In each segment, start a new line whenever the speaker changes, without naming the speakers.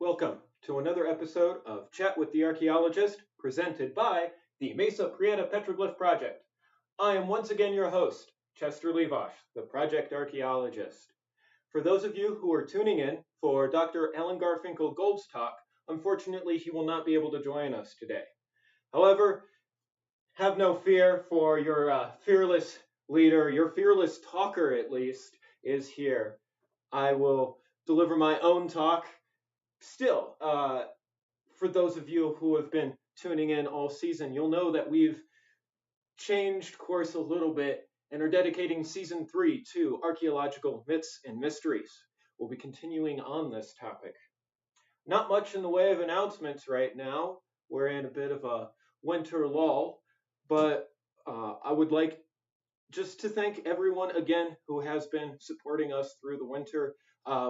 Welcome to another episode of Chat with the Archaeologist, presented by the Mesa Prieta Petroglyph Project. I am once again your host, Chester Levosh, the Project Archaeologist. For those of you who are tuning in for Dr. Alan Garfinkel Gold's talk, unfortunately he will not be able to join us today. However, have no fear, for your fearless leader, your fearless talker at least, is here. I will deliver my own talk. Still, for those of you who have been tuning in all season, you'll know that we've changed course a little bit and are dedicating season 3 to archaeological myths and mysteries. We'll be continuing on this topic. Not much in the way of announcements right now. We're in a bit of a winter lull, but I would like just to thank everyone again who has been supporting us through the winter.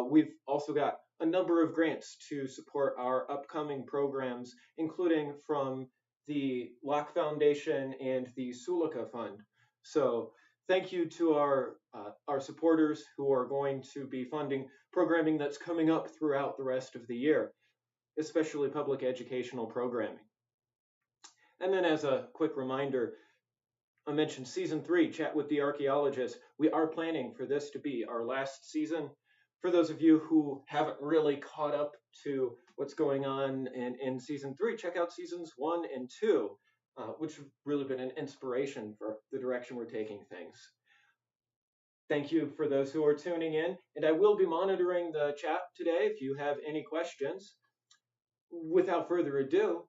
We've also got a number of grants to support our upcoming programs, including from the Locke Foundation and the Sulika Fund. So thank you to our supporters who are going to be funding programming that's coming up throughout the rest of the year, especially public educational programming. And then as a quick reminder, I mentioned season 3, Chat with the Archaeologist. We are planning for this to be our last season. For those of you who haven't really caught up to what's going on in season 3, check out seasons 1 and 2, which have really been an inspiration for the direction we're taking things. Thank you for those who are tuning in, and I will be monitoring the chat today if you have any questions. Without further ado,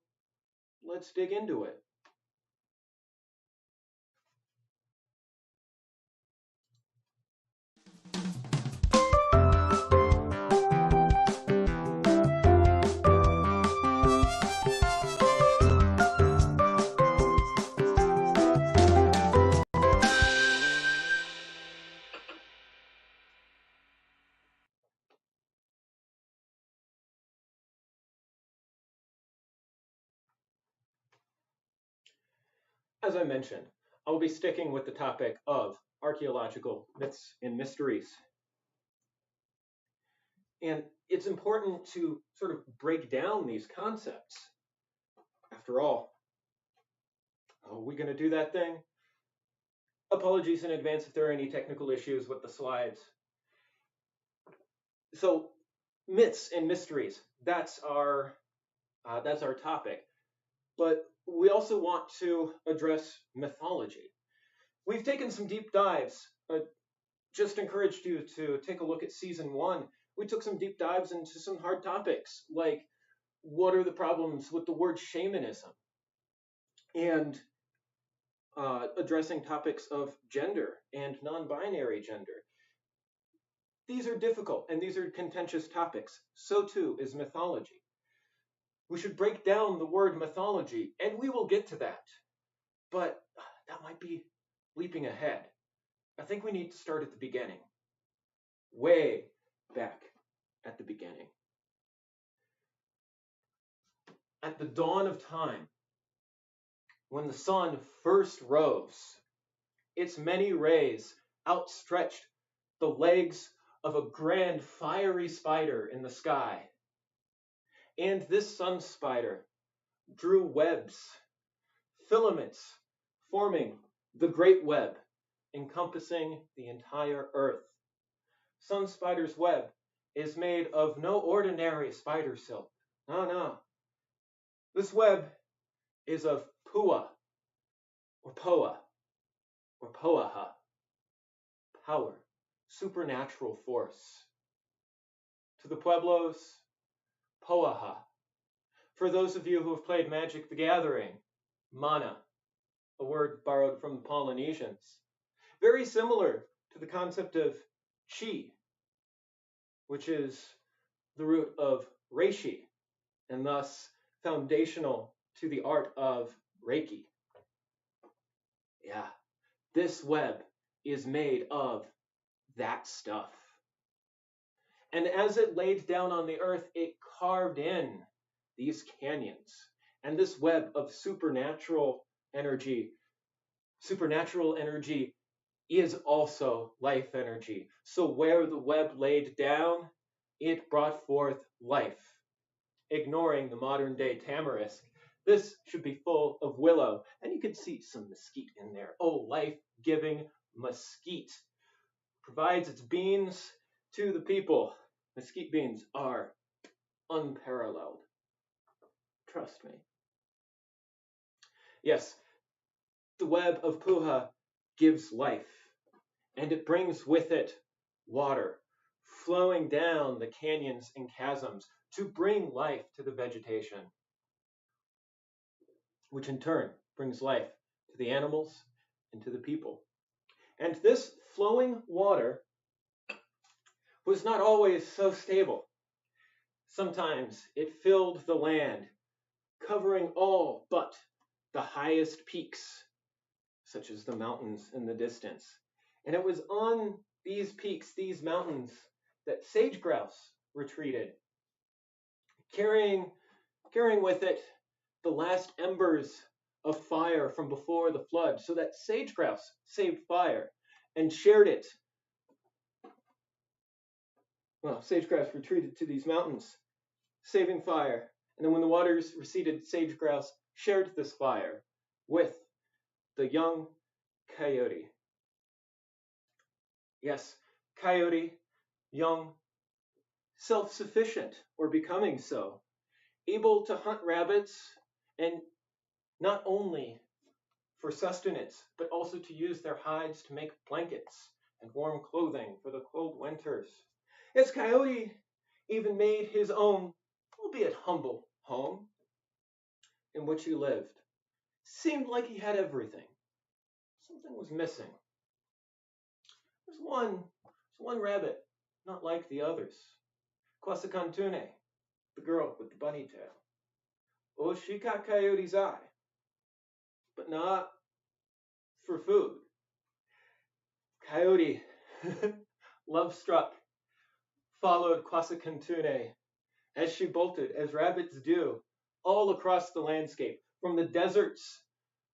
let's dig into it. As I mentioned, I will be sticking with the topic of archaeological myths and mysteries. And it's important to sort of break down these concepts. After all, are we going to do that thing? Apologies in advance if there are any technical issues with the slides. So, myths and mysteries, that's our topic. But we also want to address mythology. We've taken some deep dives. Just encouraged you to take a look at season 1. We took some deep dives into some hard topics, like what are the problems with the word shamanism, and addressing topics of gender and non-binary gender. These are difficult and these are contentious topics. So too is mythology. We should break down the word mythology, and we will get to that. But that might be leaping ahead. I think we need to start at the beginning. Way back at the beginning. At the dawn of time, when the sun first rose, its many rays outstretched the legs of a grand fiery spider in the sky. And this sun spider drew webs, filaments, forming the great web, encompassing the entire earth. Sun spider's web is made of no ordinary spider silk. No. This web is of pua, or poa, or poaha, power, supernatural force. To the Pueblos, poaha. For those of you who have played Magic the Gathering, mana, a word borrowed from the Polynesians. Very similar to the concept of chi, which is the root of reishi, and thus foundational to the art of Reiki. Yeah, this web is made of that stuff. And as it laid down on the earth, it carved in these canyons. And this web of supernatural energy is also life energy. So where the web laid down, it brought forth life. ignoring the modern day tamarisk. This should be full of willow, and you can see some mesquite in there. Oh, life-giving mesquite provides its beans to the people. Mesquite beans are unparalleled. Trust me. Yes, the web of puha gives life, and it brings with it water flowing down the canyons and chasms to bring life to the vegetation, which in turn brings life to the animals and to the people. And this flowing water was not always so stable. Sometimes it filled the land, covering all but the highest peaks, such as the mountains in the distance. And it was on these peaks, these mountains, that sage grouse retreated, carrying with it the last embers of fire from before the flood, so that sage grouse saved fire and shared it. Well, sage grouse retreated to these mountains, saving fire. And then when the waters receded, sage grouse shared this fire with the young coyote. Yes, coyote, young, self-sufficient, or becoming so, able to hunt rabbits, and not only for sustenance, but also to use their hides to make blankets and warm clothing for the cold winters. Yes, Coyote even made his own, albeit humble, home in which he lived. Seemed like he had everything. Something was missing. There's one rabbit, not like the others. Kwasakantune, the girl with the bunny tail. Oh, she caught Coyote's eye, but not for food. Coyote, love-struck, followed Kwasakantune as she bolted, as rabbits do, all across the landscape, from the deserts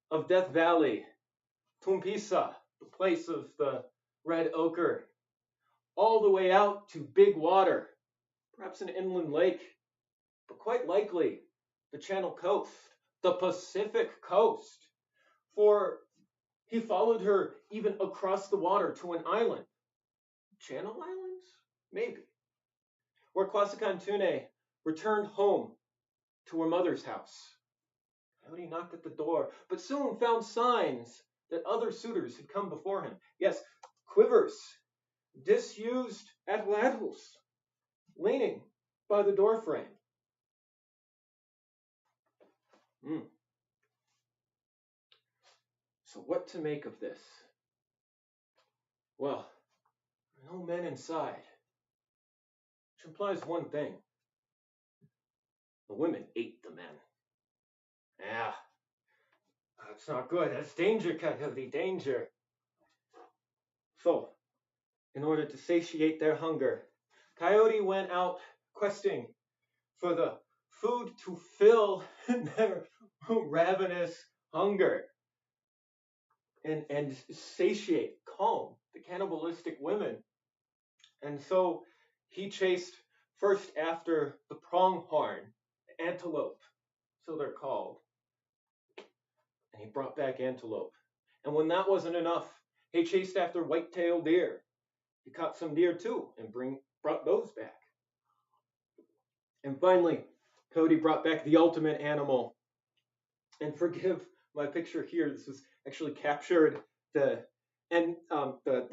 of Death Valley, Tumpisa, the place of the red ochre, all the way out to Big Water, perhaps an inland lake, but quite likely the Channel Coast, the Pacific Coast, for he followed her even across the water to an island. Channel Islands? Maybe. Where Kwasakantune returned home to her mother's house. Coyote knocked at the door, but soon found signs that other suitors had come before him. Yes, quivers, disused atlatls, leaning by the doorframe. So what to make of this? Well, no men inside, which implies one thing. The women ate the men. Yeah, that's not good. That's danger, Coyote, danger. So, in order to satiate their hunger, Coyote went out questing for the food to fill their ravenous hunger and satiate, calm the cannibalistic women. And so he chased first after the pronghorn, antelope, so they're called. And he brought back antelope. And when that wasn't enough, he chased after white-tailed deer. He caught some deer too and brought those back. And finally, Cody brought back the ultimate animal. And forgive my picture here. This was actually captured the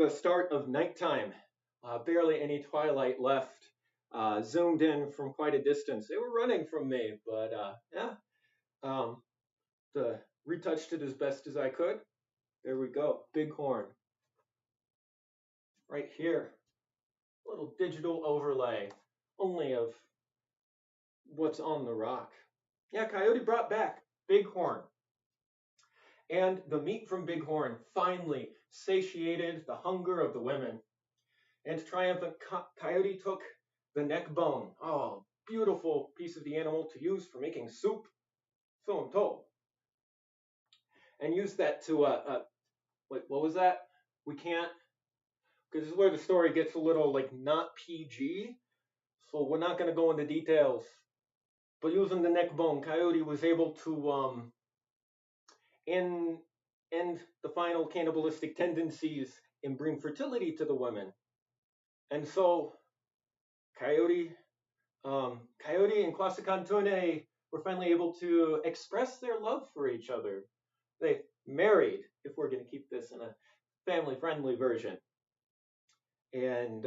start of nighttime. Barely any twilight left. Zoomed in from quite a distance. They were running from me, but retouched it as best as I could. There we go. Bighorn. Right here. A little digital overlay. Only of what's on the rock. Yeah, Coyote brought back Bighorn. And the meat from Bighorn finally satiated the hunger of the women. And triumphant Coyote took the neck bone. Oh, beautiful piece of the animal to use for making soup. So I'm told. And used that to, what was that? We can't, because this is where the story gets a little, like, not PG. So we're not going to go into details. But using the neck bone, Coyote was able to end the final cannibalistic tendencies and bring fertility to the women. And so Coyote and Quasicantune were finally able to express their love for each other. They married, if we're going to keep this in a family-friendly version. And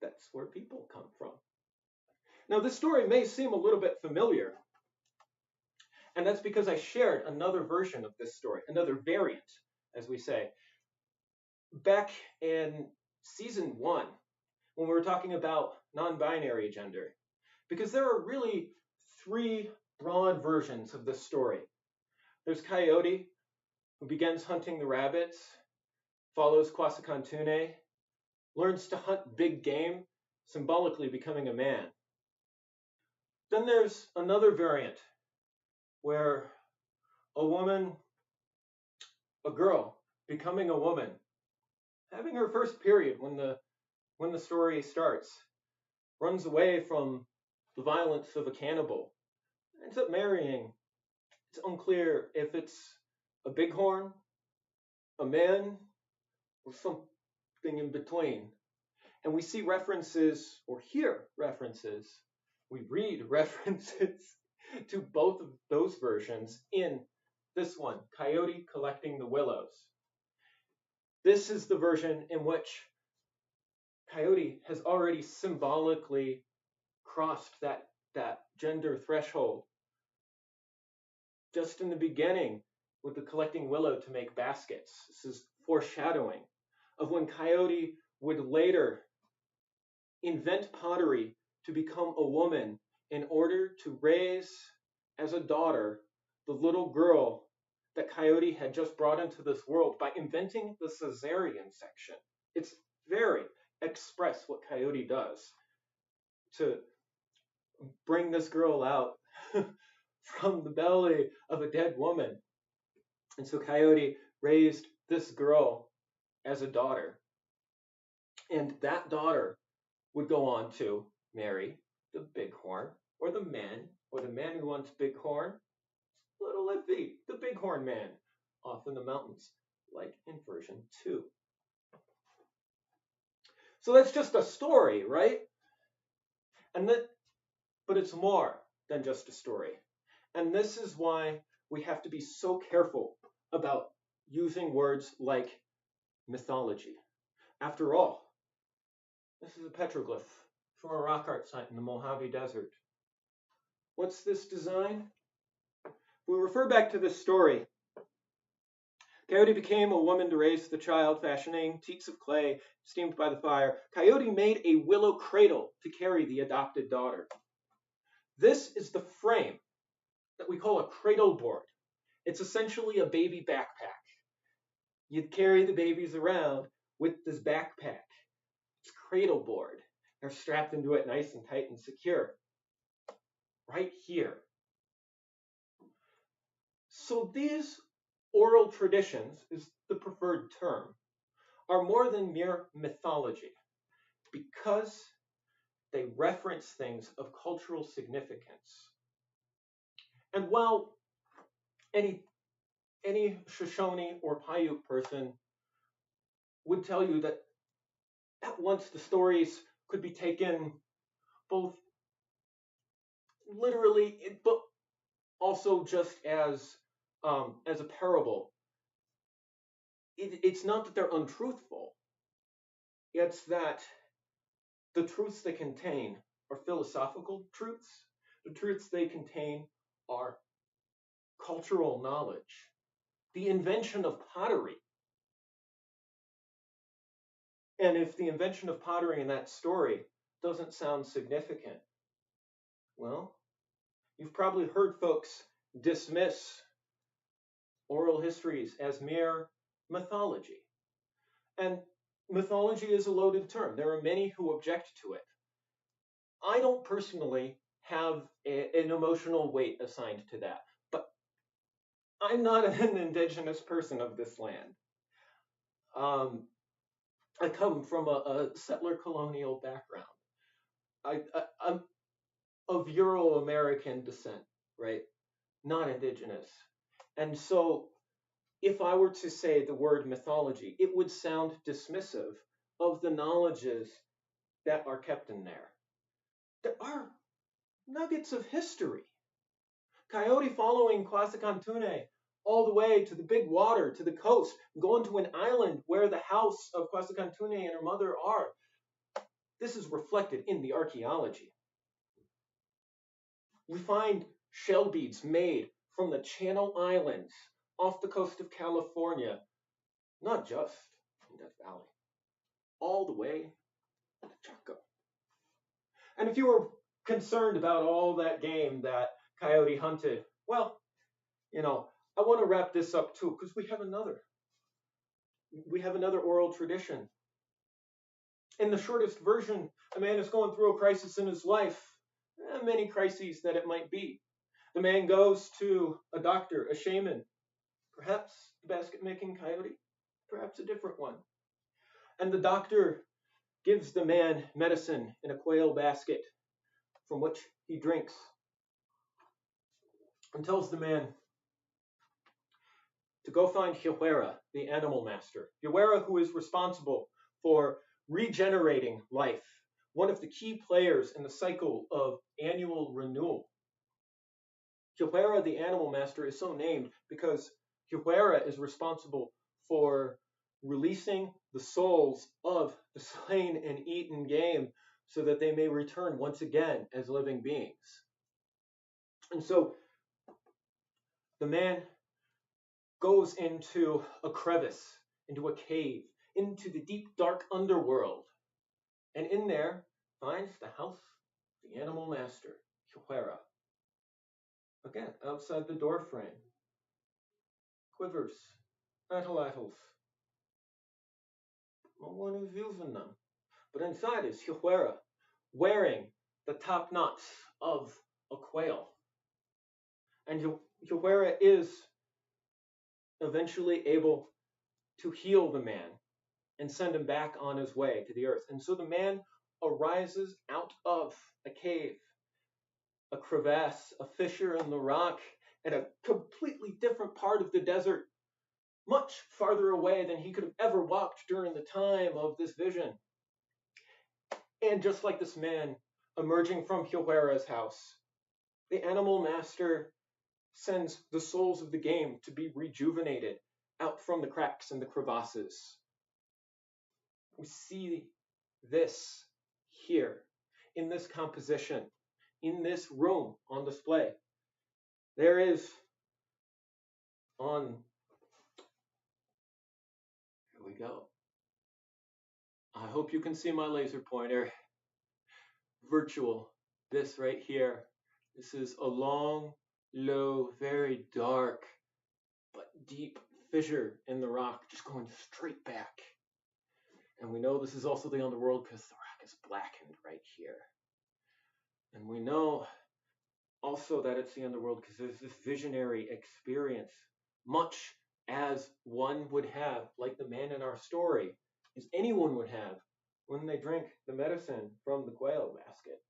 that's where people come from. Now, this story may seem a little bit familiar, and that's because I shared another version of this story, another variant, as we say, back in season 1, when we were talking about non-binary gender. Because there are really 3 broad versions of this story. There's Coyote, who begins hunting the rabbits, follows Quasicantune, learns to hunt big game, symbolically becoming a man. Then there's another variant where a girl becoming a woman, having her first period when the story starts, runs away from the violence of a cannibal, ends up marrying. It's unclear if it's a bighorn, a man, or something in between. And we see references, or hear references, we read references to both of those versions in this one, Coyote Collecting the Willows. This is the version in which Coyote has already symbolically crossed that gender threshold. Just in the beginning, with the collecting willow to make baskets. This is foreshadowing of when Coyote would later invent pottery to become a woman in order to raise as a daughter the little girl that Coyote had just brought into this world by inventing the cesarean section. It's very express what Coyote does to bring this girl out from the belly of a dead woman. And so Coyote raised this girl as a daughter. And that daughter would go on to marry the bighorn, or the man who wants bighorn, little Lippy, the bighorn man, off in the mountains, like in version 2. So that's just a story, right? But it's more than just a story. And this is why we have to be so careful about using words like mythology. After all, this is a petroglyph from a rock art site in the Mojave Desert. What's this design? We refer back to this story. Coyote became a woman to raise the child, fashioning teats of clay, steamed by the fire. Coyote made a willow cradle to carry the adopted daughter. This is the frame that we call a cradle board. It's essentially a baby backpack. You'd carry the babies around with this backpack. It's cradle board. They're strapped into it nice and tight and secure. Right here. So these oral traditions, is the preferred term, are more than mere mythology because they reference things of cultural significance. And while any Shoshone or Paiute person would tell you that at once the stories could be taken both literally, but also just as a parable. It's not that they're untruthful. It's that the truths they contain are philosophical truths. The truths they contain are cultural knowledge. The invention of pottery. And if the invention of pottery in that story doesn't sound significant, well, you've probably heard folks dismiss oral histories as mere mythology. And mythology is a loaded term. There are many who object to it. I don't personally have an emotional weight assigned to that, but I'm not an indigenous person of this land. I come from a settler colonial background. I'm of Euro-American descent, right? Not indigenous. And so if I were to say the word mythology, it would sound dismissive of the knowledges that are kept in there. There are nuggets of history. Coyote following Quasicantune all the way to the big water, to the coast, going to an island where the house of Quasicantune and her mother are. This is reflected in the archaeology. We find shell beads made from the Channel Islands off the coast of California, not just in Death Valley, all the way to Chaco. And if you were concerned about all that game that Coyote hunted, well, I want to wrap this up too, because we have another oral tradition. In the shortest version, a man is going through a crisis in his life, many crises that it might be. The man goes to a doctor, a shaman, perhaps the basket-making coyote, perhaps a different one. And the doctor gives the man medicine in a quail basket from which he drinks and tells the man to go find Gilbera, the animal master. Gilbera, who is responsible for regenerating life, one of the key players in the cycle of annual renewal. Gilbera, the animal master, is so named because Gilbera is responsible for releasing the souls of the slain and eaten game so that they may return once again as living beings. And so the man goes into a crevice, into a cave, into the deep, dark underworld, and in there finds the house of the animal master, Gilbera. Again, outside the door frame, quivers, atlatls. No one is using them. But inside is Gilbera, wearing the top knots of a quail. And Gilbera is eventually able to heal the man and send him back on his way to the earth. And so the man arises out of a cave, a crevasse, a fissure in the rock, and a completely different part of the desert, much farther away than he could have ever walked during the time of this vision. And just like this man emerging from Gilbera's house, the animal master sends the souls of the game to be rejuvenated out from the cracks and the crevasses. We see this here in this composition, in this room on display. There is here we go. I hope you can see my laser pointer. Virtual, this right here. This is a long, low, very dark, but deep fissure in the rock, just going straight back. And we know this is also the underworld because the rock is blackened right here. And we know also that it's the underworld because there's this visionary experience, much as one would have, like the man in our story, as anyone would have when they drink the medicine from the quail basket.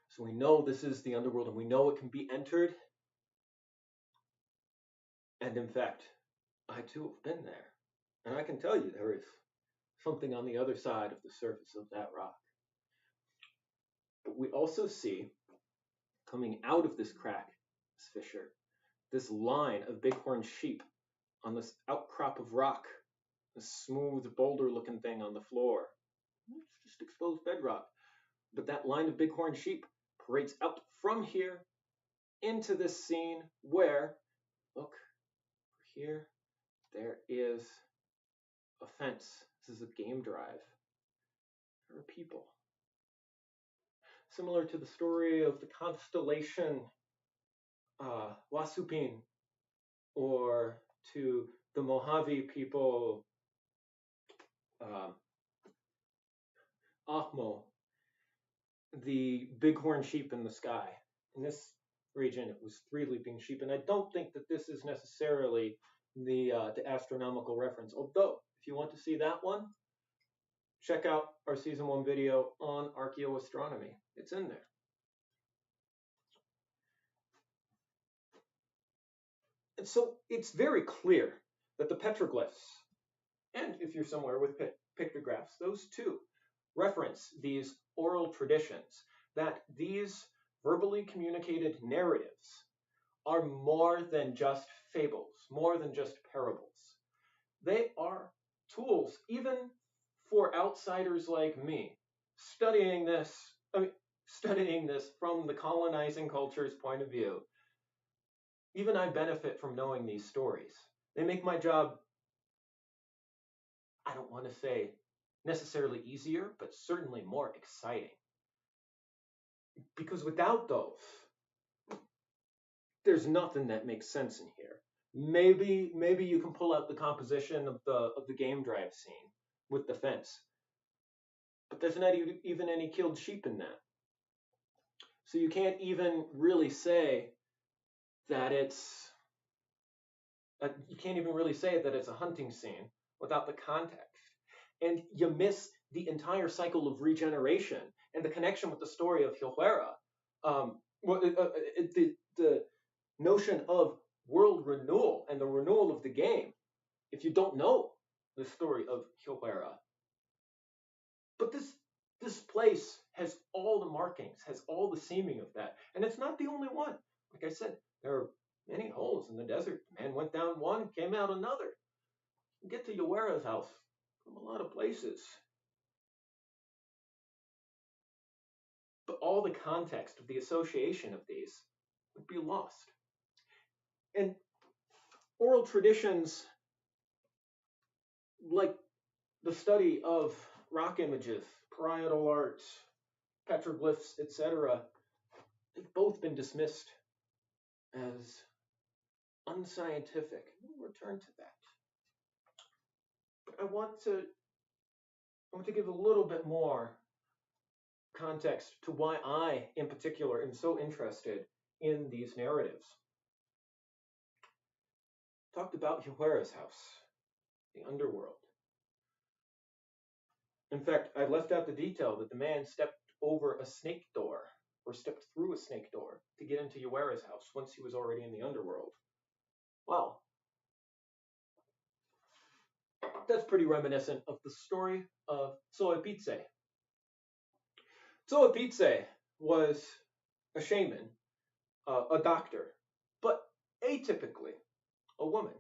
So we know this is the underworld, and we know it can be entered. And in fact, I too have been there. And I can tell you there is something on the other side of the surface of that rock. But we also see, coming out of this crack, this fissure, this line of bighorn sheep on this outcrop of rock, this smooth boulder-looking thing on the floor. It's just exposed bedrock. But that line of bighorn sheep parades out from here into this scene where, look, here, there is a fence. This is a game drive. There are people. Similar to the story of the constellation Wasupin, or to the Mojave people, Ahmo, the bighorn sheep in the sky. In this region, it was 3 leaping sheep, and I don't think that this is necessarily the astronomical reference. Although, if you want to see that one, check out our Season 1 video on archaeoastronomy. It's in there. And so it's very clear that the petroglyphs, and if you're somewhere with pictographs, those two reference these oral traditions, that these verbally communicated narratives are more than just fables, more than just parables. They are tools, even for outsiders like me, studying this from the colonizing culture's point of view. Even I benefit from knowing these stories. They make my job, I don't want to say necessarily easier, but certainly more exciting. Because without those, there's nothing that makes sense in here. Maybe you can pull out the composition of the game drive scene with the fence, but there's not even any killed sheep in that. So you can't even really say that it's a hunting scene without the context. And you miss the entire cycle of regeneration and the connection with the story of Gilbera. The notion of world renewal and the renewal of the game, if you don't know the story of Gilbera. But this place has all the markings, has all the seeming of that. And it's not the only one. Like I said, there are many holes in the desert. Man went down one, came out another. You get to Gilbera's house from a lot of places. But all the context of the association of these would be lost. And oral traditions, like the study of rock images, parietal art, petroglyphs, etc., they've both been dismissed as unscientific. We'll return to that. But I want to give a little bit more context to why I, in particular, am so interested in these narratives. Talked about Gilbera's house, the underworld. In fact, I left out the detail that the man stepped over a snake door, or stepped through a snake door to get into Gilbera's house once he was already in the underworld. Well, that's pretty reminiscent of the story of Pizze. Pizze was a shaman, a doctor, but atypically a woman.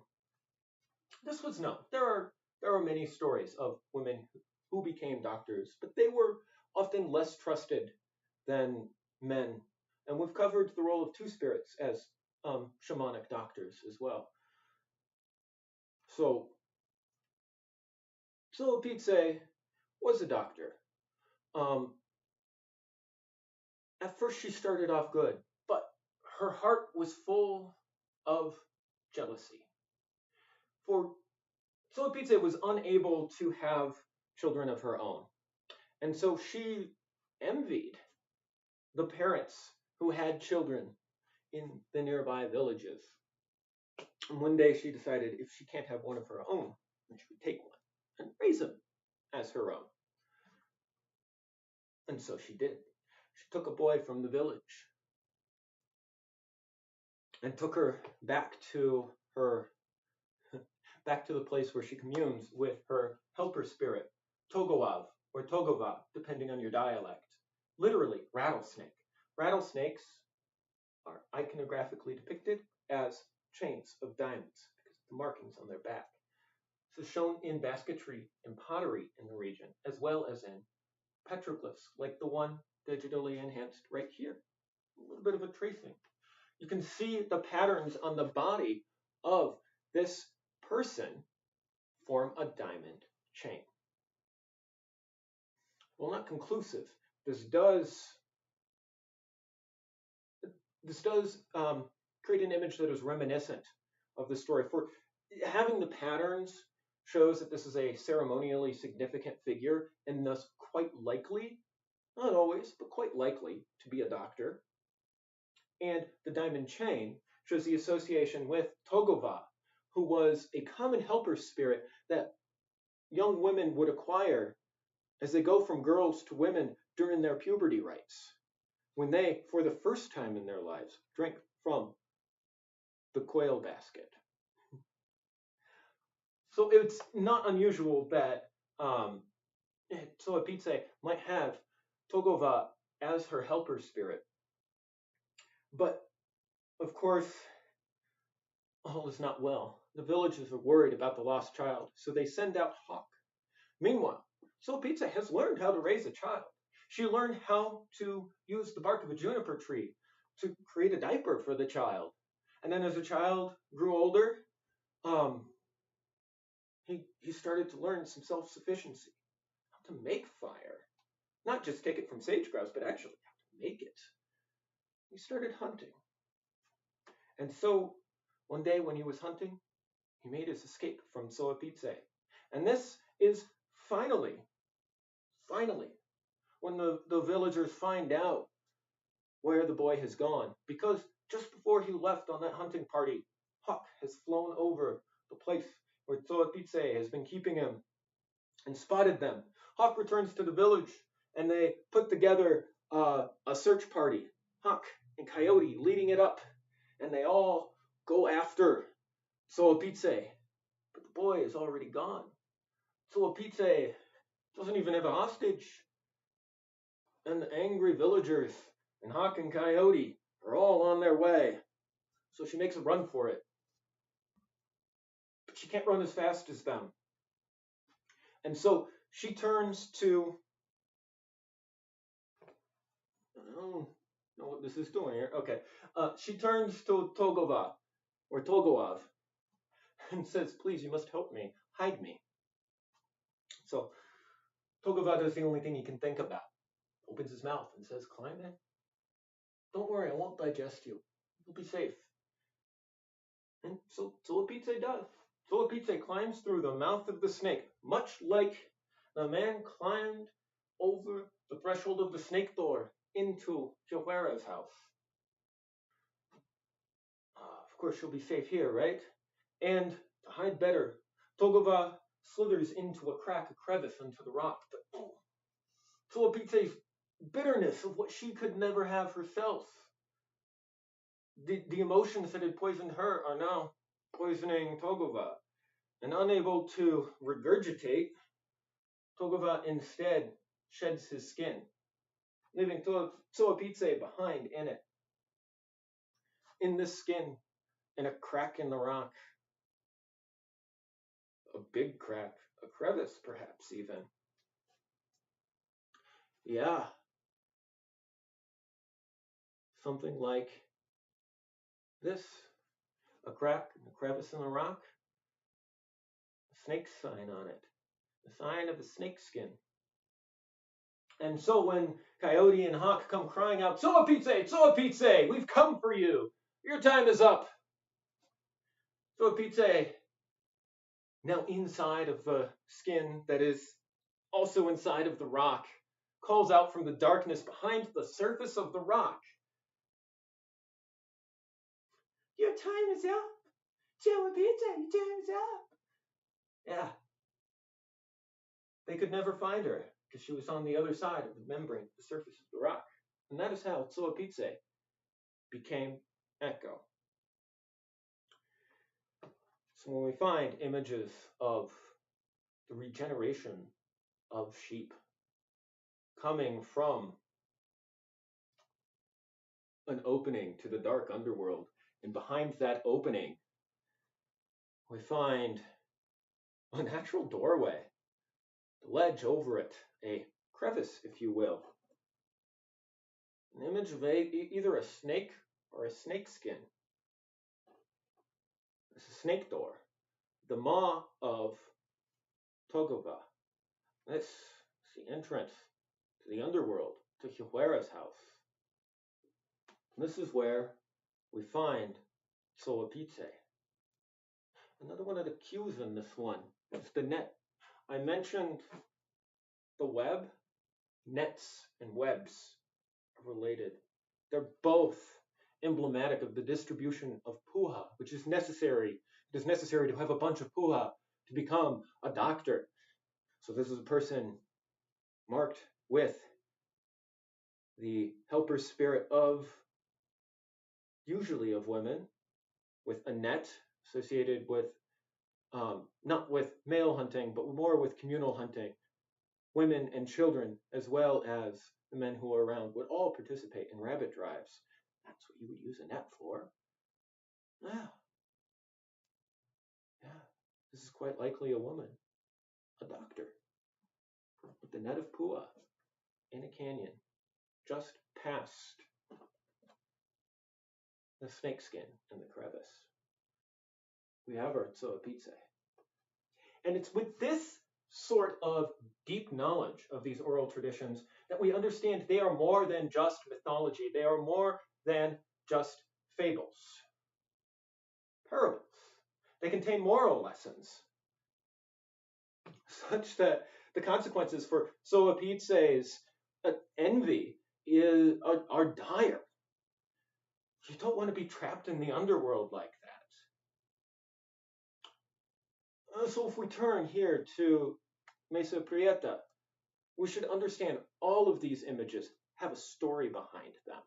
This was known. There are many stories of women who became doctors, but they were often less trusted than men. And we've covered the role of two spirits as shamanic doctors as well. So Pizze was a doctor. At first she started off good, but her heart was full of jealousy. For Pizze was unable to have children of her own. And so she envied the parents who had children in the nearby villages. And one day she decided if she can't have one of her own, then she would take one and raise him as her own. And so she did. She took a boy from the village and took her back to the place where she communes with her helper spirit, Togava or Togava, depending on your dialect. Literally, rattlesnake. Rattlesnakes are iconographically depicted as chains of diamonds because of the markings on their back. This is shown in basketry and pottery in the region, as well as in petroglyphs, like the one digitally enhanced right here. A little bit of a tracing. You can see the patterns on the body of this person form a diamond chain. Well, not conclusive. This does create an image that is reminiscent of the story. For having the patterns shows that this is a ceremonially significant figure, and thus quite likely, not always, but quite likely to be a doctor. And the diamond chain shows the association with Togava, who was a common helper spirit that young women would acquire as they go from girls to women during their puberty rites, when they, for the first time in their lives, drink from the quail basket. So it's not unusual that Pizze might have Togava as her helper spirit. But, of course, all is not well. The villagers are worried about the lost child, so they send out Hawk. Meanwhile, Pizze has learned how to raise a child. She learned how to use the bark of a juniper tree to create a diaper for the child. And then as the child grew older, he started to learn some self-sufficiency, how to make fire. Not just take it from sage grouse, but actually how to make it. He started hunting. And so, one day when he was hunting, he made his escape from Pizze. And this is finally, when the villagers find out where the boy has gone. Because just before he left on that hunting party, Hawk has flown over the place where Pizze has been keeping him and spotted them. Hawk returns to the village and they put together a search party. Hawk and Coyote leading it up, and they all go after Pizze. But the boy is already gone. Pizze doesn't even have a hostage. And the angry villagers and Hawk and Coyote are all on their way. So she makes a run for it. But she can't run as fast as them. And so she turns to, I don't know what this is doing here. Okay. She turns to Togava, or Togoav, and says, please, you must help me. Hide me. So Togava does the only thing he can think about. Opens his mouth and says, climb in. Don't worry, I won't digest you. You'll be safe. And so Pizze does. Pizze climbs through the mouth of the snake, much like the man climbed over the threshold of the snake door into Gilbera's house. Of course, she'll be safe here, right? And to hide better, Togava slithers into a crack, a crevice into the rock. But Pizze's bitterness of what she could never have herself. The emotions that had poisoned her are now poisoning Togava. And unable to regurgitate, Togava instead sheds his skin, leaving Pizze behind in it. In this skin, in a crack in the rock, a big crack, a crevice perhaps even. Yeah, something like this, a crack, a crevice in the rock, a snake sign on it, the sign of a snakeskin. And so when Coyote and Hawk come crying out, Pizze, we've come for you. Your time is up. Pizze, now inside of the skin that is also inside of the rock, calls out from the darkness behind the surface of the rock. Your time is up. Pizze, your time is up. Yeah. They could never find her because she was on the other side of the membrane, the surface of the rock. And that is how Pizze became Echo. So when we find images of the regeneration of sheep coming from an opening to the dark underworld, and behind that opening, we find a natural doorway, the ledge over it, a crevice, if you will. An image of either a snake or a snakeskin. It's a snake door. The maw of Togava. This is the entrance to the underworld, to Gilbera's house. And this is where we find Pizze. Another one of the cues in this one is the net. I mentioned the web. Nets and webs are related. They're both emblematic of the distribution of puha, which is necessary. It is necessary to have a bunch of puha to become a doctor. So this is a person marked with the helper spirit of, usually of women, with a net associated with, not with male hunting, but more with communal hunting. Women and children, as well as the men who are around, would all participate in rabbit drives. That's what you would use a net for. Yeah. This is quite likely a woman, a doctor, with the net of Pua in a canyon just past the snakeskin and the crevice. We have our Pizze. And it's with this sort of deep knowledge of these oral traditions that we understand they are more than just mythology. They are more than just fables, parables. They contain moral lessons, such that the consequences for Pizze's envy are dire. You don't want to be trapped in the underworld like that. So if we turn here to Mesa Prieta, we should understand all of these images have a story behind them.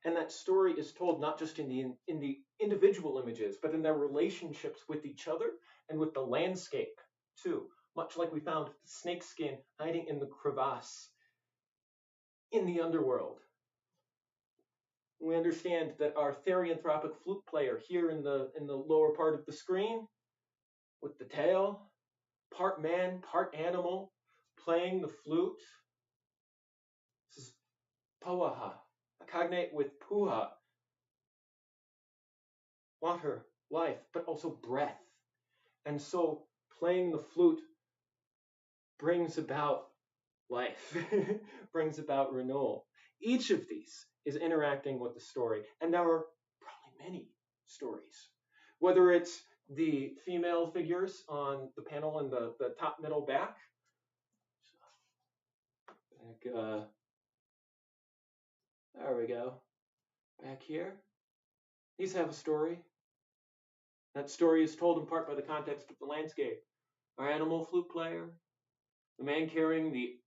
And that story is told not just in the individual images, but in their relationships with each other and with the landscape too. Much like we found the snakeskin hiding in the crevasse in the underworld. We understand that our therianthropic flute player here in the lower part of the screen, with the tail, part man, part animal, playing the flute. This is Poaha, a cognate with Puha, water, life, but also breath. And so playing the flute brings about life, brings about renewal. Each of these is interacting with the story, and there are probably many stories. Whether it's the female figures on the panel in the top, middle, back. There we go. Back here. These have a story. That story is told in part by the context of the landscape. Our animal flute player, the man carrying the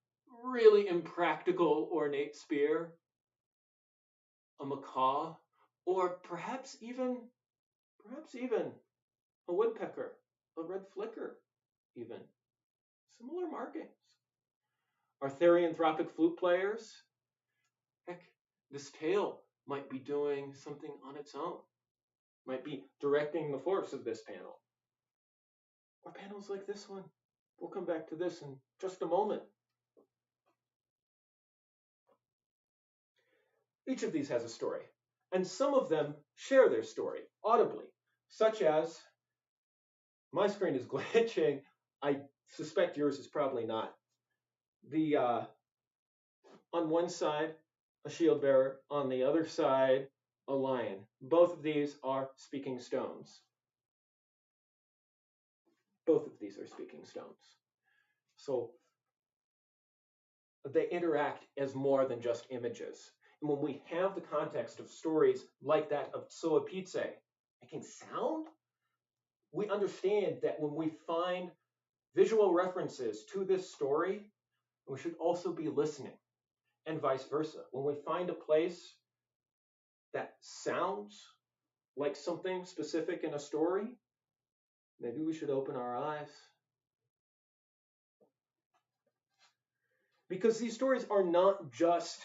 really impractical ornate spear, a macaw, or perhaps even a woodpecker, a red flicker, even. Similar markings. Our therianthropic flute players, heck, this tail might be doing something on its own, might be directing the force of this panel. Or panels like this one. We'll come back to this in just a moment. Each of these has a story, and some of them share their story audibly, such as, my screen is glitching, I suspect yours is probably not. On one side, a shield bearer, on the other side, a lion. Both of these are speaking stones. Both of these are speaking stones. So they interact as more than just images. And when we have the context of stories like that of Pizze making sound, we understand that when we find visual references to this story, we should also be listening, and vice versa. When we find a place that sounds like something specific in a story, maybe we should open our eyes. Because these stories are not just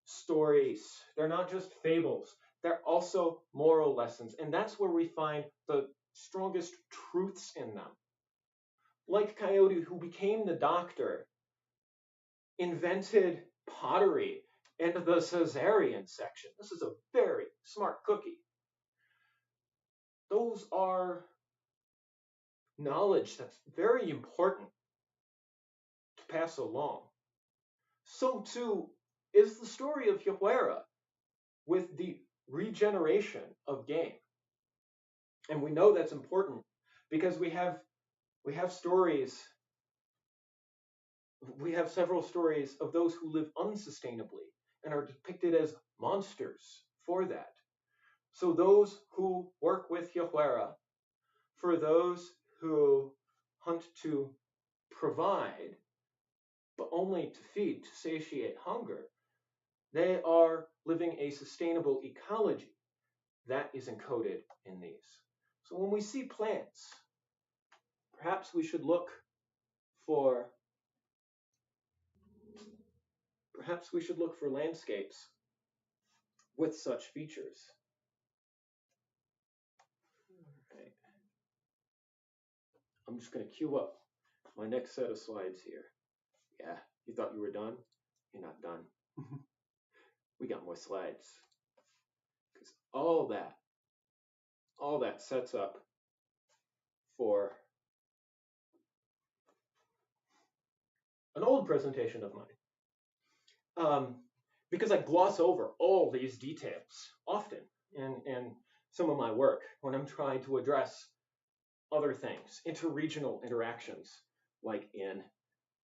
stories. They're not just fables. They're also moral lessons. And that's where we find the strongest truths in them. Like Coyote, who became the doctor, invented pottery and the Caesarean section. This is a very smart cookie. Those are knowledge that's very important to pass along. So too is the story of Gilbera with the regeneration of game. And we know that's important because we have stories, we have several stories of those who live unsustainably and are depicted as monsters for that. So those who work with Gilbera, for those who hunt to provide, but only to feed, to satiate hunger. They are living a sustainable ecology that is encoded in these. So when we see plants, perhaps we should look for landscapes with such features. All right. I'm just going to queue up my next set of slides here. Yeah, you thought you were done? You're not done. We got more slides. Because all that sets up for an old presentation of mine. Because I gloss over all these details often in some of my work when I'm trying to address other things, interregional interactions, like in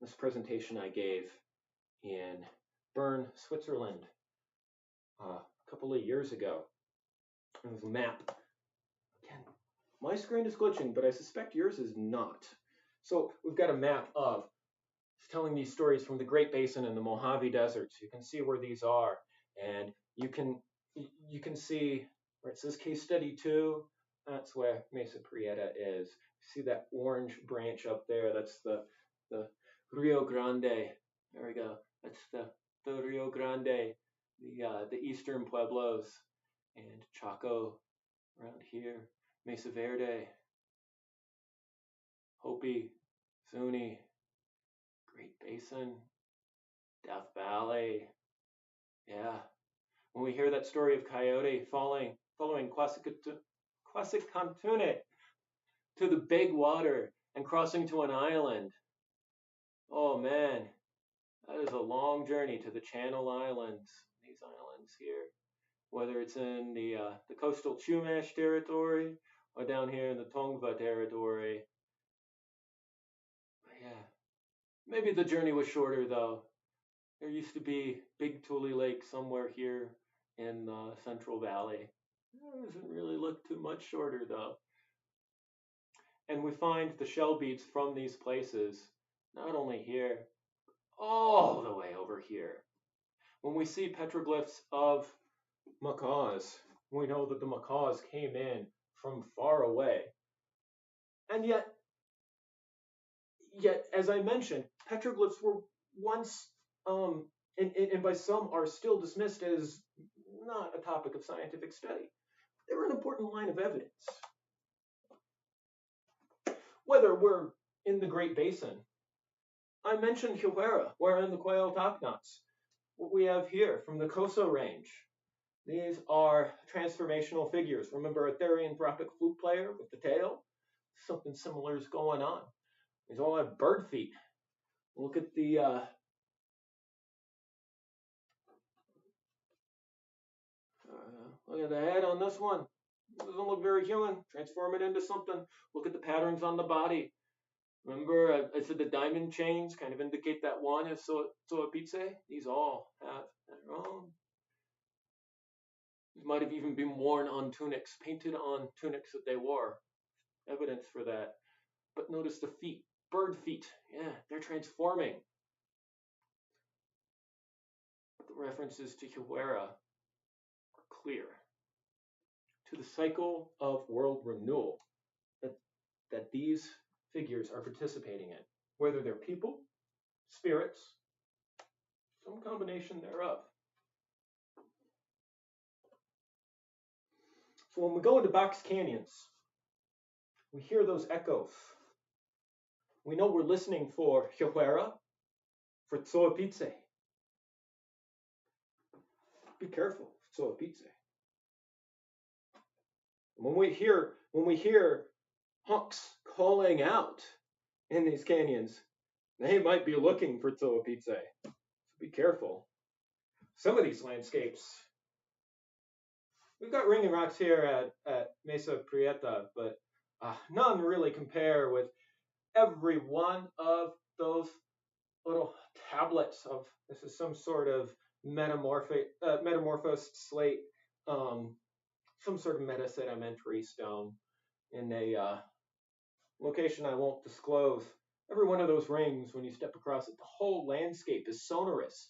this presentation I gave in Bern, Switzerland, a couple of years ago. It was a map. Again, my screen is glitching, but I suspect yours is not. So we've got a map of telling these stories from the Great Basin and the Mojave Desert. So you can see where these are, and you can see where it says case study 2. That's where Mesa Prieta is. See that orange branch up there? That's the Rio Grande. There we go. That's the Rio Grande, the eastern pueblos, and Chaco around here. Mesa Verde, Hopi, Zuni, Great Basin, Death Valley. Yeah. When we hear that story of Coyote following Quasicantune to the big water and crossing to an island. Oh man, that is a long journey to the Channel Islands. These islands here, whether it's in the coastal Chumash territory or down here in the Tongva territory. Yeah, maybe the journey was shorter though. There used to be Big Tule Lake somewhere here in the Central Valley. It doesn't really look too much shorter though. And we find the shell beads from these places, not only here, all the way over here. When we see petroglyphs of macaws, we know that the macaws came in from far away. And yet, as I mentioned, petroglyphs were once, and by some are still dismissed as not a topic of scientific study. They were an important line of evidence. Whether we're in the Great Basin, I mentioned Gilbera, wherein the quail topknots. What we have here from the Coso Range. These are transformational figures. Remember a therianthropic flute player with the tail? Something similar is going on. These all have bird feet. Look at the head on this one. It doesn't look very human. Transform it into something. Look at the patterns on the body. Remember, I said the diamond chains kind of indicate that one is Pizze. These all have their own. These might have even been worn on tunics, painted on tunics that they wore. Evidence for that. But notice the feet, bird feet. Yeah, they're transforming. The references to Gilbera are clear. To the cycle of world renewal that these figures are participating in, whether they're people, spirits, some combination thereof. So when we go into box canyons, we hear those echoes. We know we're listening for Gilbera, for Pizze. Be careful, Pizze. When we hear hunks calling out in these canyons, they might be looking for Pizze. So be careful. Some of these landscapes, we've got ringing rocks here at Mesa Prieta, but none really compare with every one of those little tablets of, this is some sort of metamorphosed slate, some sort of metasedimentary stone in a location I won't disclose Every one of those rings, when you step across it, the whole landscape is sonorous.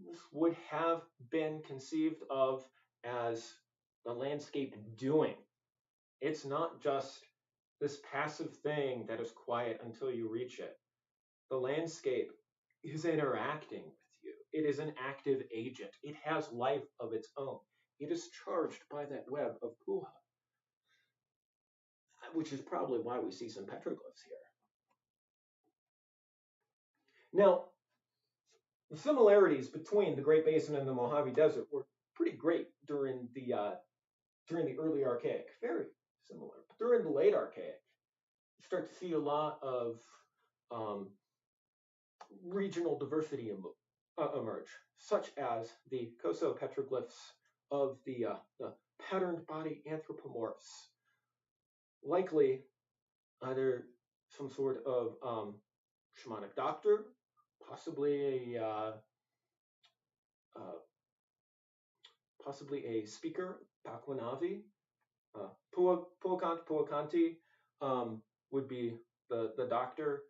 This would have been conceived of as the landscape doing. It's not just this passive thing that is quiet until you reach it. The landscape is interacting with you. It is an active agent. It has life of its own. It is charged by that web of puha, which is probably why we see some petroglyphs here. Now, the similarities between the Great Basin and the Mojave Desert were pretty great during the early Archaic, very similar. But during the late Archaic, you start to see a lot of regional diversity emerge, such as the Coso petroglyphs of the patterned body anthropomorphs, likely either some sort of shamanic doctor, possibly a speaker, Paquanavi. Puakanti would be the doctor.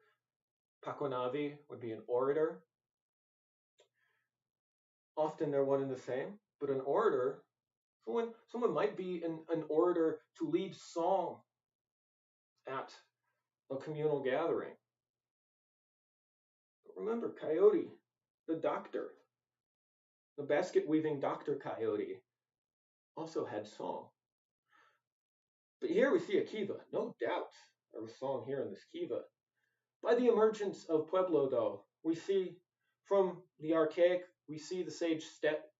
Paquanavi would be an orator. Often they're one and the same, but an orator, someone might be an orator to lead song at a communal gathering. But remember, Coyote, the doctor, the basket weaving Dr. Coyote, also had song. But here we see a kiva, no doubt there was song here in this kiva. By the emergence of Pueblo, though, we see from the Archaic, we see the sage set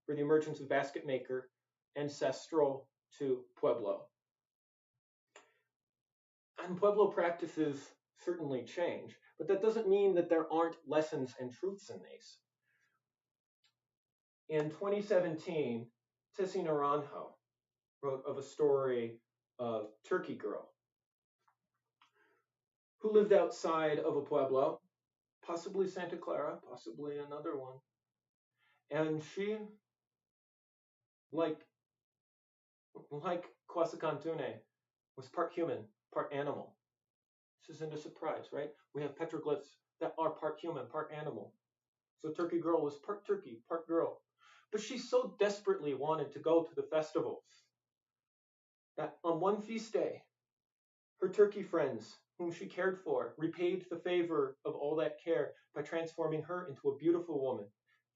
for the emergence of basket maker, ancestral to Pueblo. And Pueblo practices certainly change, but that doesn't mean that there aren't lessons and truths in these. In 2017, Tessie Naranjo wrote of a story of Turkey Girl who lived outside of a Pueblo, possibly Santa Clara, possibly another one. And she, like Quasacantune, was part human, part animal. This isn't a surprise, right? We have petroglyphs that are part human, part animal. So Turkey Girl was part turkey, part girl. But she so desperately wanted to go to the festivals that on one feast day, her turkey friends, whom she cared for, repaid the favor of all that care by transforming her into a beautiful woman.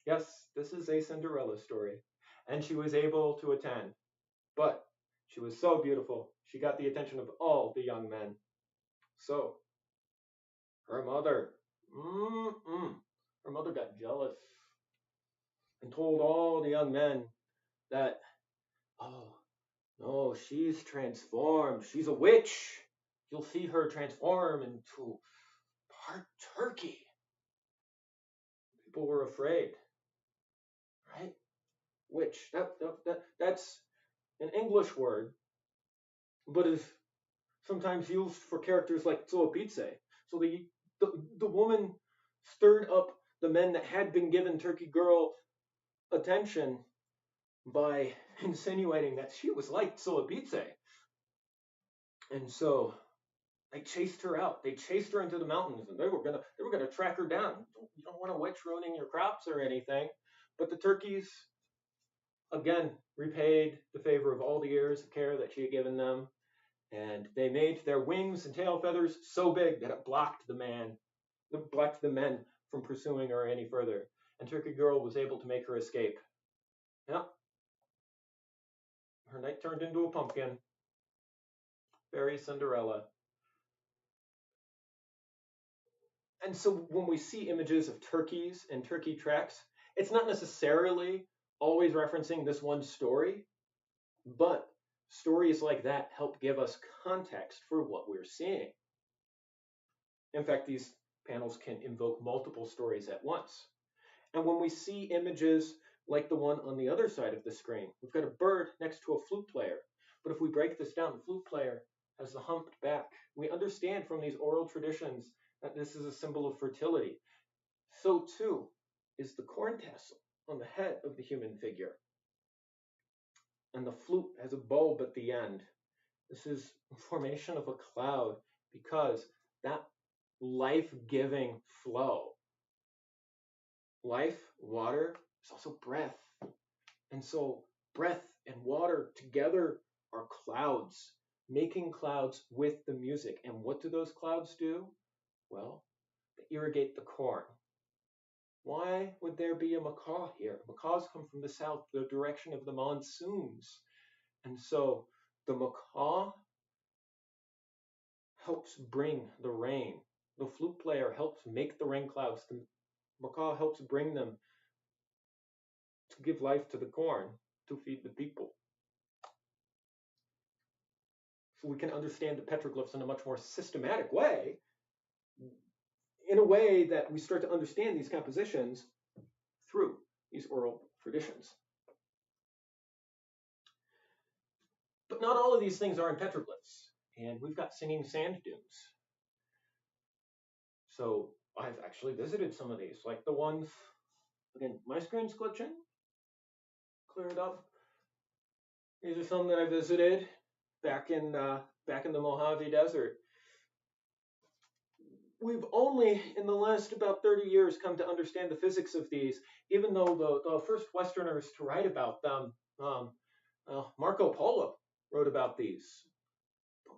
Yes, this is a Cinderella story. And she was able to attend. But she was so beautiful, she got the attention of all the young men. So, her mother got jealous and told all the young men that, oh, no, she's transformed. She's a witch. You'll see her transform into part turkey. People were afraid, right? Witch. That's an English word, but is sometimes used for characters like Pizze. So the woman stirred up the men that had been given Turkey Girl attention by insinuating that she was like Pizze. And so they chased her out. They chased her into the mountains, and they were gonna track her down. You don't want a witch ruining your crops or anything. But the turkeys, again, repaid the favor of all the years of care that she had given them, and they made their wings and tail feathers so big that it blocked the men from pursuing her any further. And Turkey Girl was able to make her escape. Yeah. Her knight turned into a pumpkin. Very Cinderella. And so when we see images of turkeys and turkey tracks, it's not necessarily always referencing this one story, but stories like that help give us context for what we're seeing. In fact, these panels can invoke multiple stories at once. And when we see images like the one on the other side of the screen, we've got a bird next to a flute player. But if we break this down, the flute player has the humped back. We understand from these oral traditions that this is a symbol of fertility. So too is the corn tassel on the head of the human figure. And the flute has a bulb at the end. This is a formation of a cloud because that life-giving flow. Life, water, is also breath. And so breath and water together are clouds, making clouds with the music. And what do those clouds do? Well, they irrigate the corn. Why would there be a macaw here? Macaws come from the south, the direction of the monsoons. And so the macaw helps bring the rain. The flute player helps make the rain clouds. The macaw helps bring them to give life to the corn, to feed the people. So we can understand the petroglyphs in a much more systematic way, in a way that we start to understand these compositions through these oral traditions. But not all of these things are in petroglyphs, and we've got singing sand dunes. So I've actually visited some of these, like the ones, again, my screen's glitching. Clear it up. These are some that I visited back in the Mojave Desert. We've only, in the last about 30 years, come to understand the physics of these, even though the first Westerners to write about them, Marco Polo wrote about these.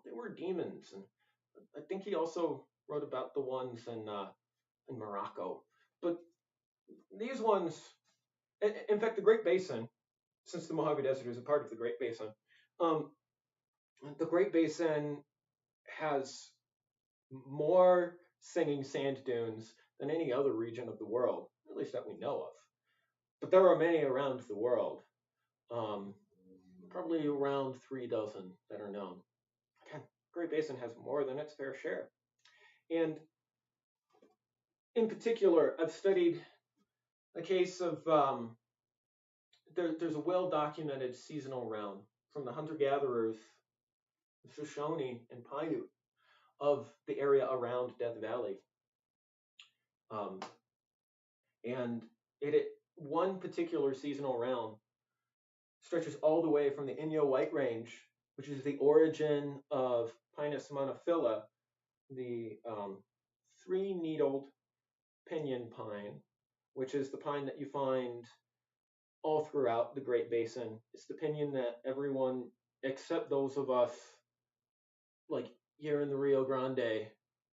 They were demons, and I think he also wrote about the ones in Morocco. But these ones, in fact, the Great Basin, since the Mojave Desert is a part of the Great Basin, the Great Basin has more singing sand dunes than any other region of the world, at least that we know of. But there are many around the world, probably around 3 dozen that are known. Again, Great Basin has more than its fair share. And in particular, I've studied a case of, there's a well-documented seasonal round from the hunter-gatherers, Shoshone and Paiute, of the area around Death Valley. And one particular seasonal round stretches all the way from the Inyo White Range, which is the origin of Pinus monophylla, the three-needled pinyon pine, which is the pine that you find all throughout the Great Basin. It's the pinyon that everyone, except those of us, like here in the Rio Grande,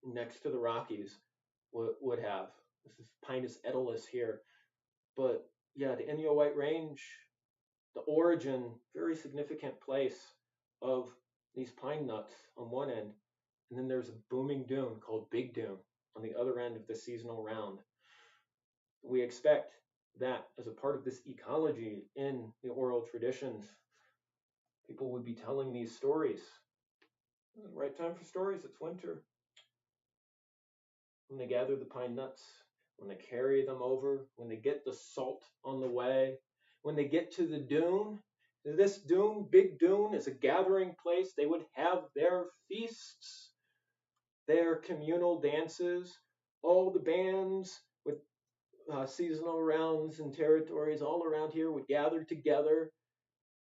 next to the Rockies, would have. This is Pinus edulis here. But yeah, the Inyo White Range, the origin, very significant place of these pine nuts on one end. And then there's a booming dune called Big Dune on the other end of the seasonal round. We expect that as a part of this ecology in the oral traditions, people would be telling these stories. Right time for stories, it's winter. When they gather the pine nuts, when they carry them over, when they get the salt on the way, when they get to the dune, this dune, Big Dune, is a gathering place. They would have their feasts, their communal dances, all the bands with seasonal rounds and territories all around here would gather together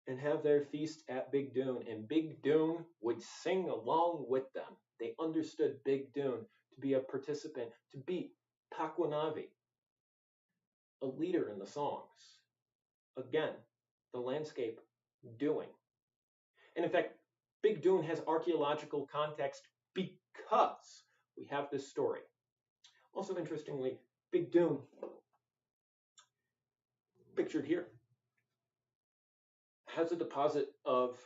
and have their feast at Big Dune. And Big Dune would sing along with them. They understood Big Dune to be a participant, to be Paquanavi, a leader in the songs. Again, the landscape doing. And in fact, Big Dune has archaeological context because we have this story. Also, interestingly, Big Dune, pictured here, has a deposit of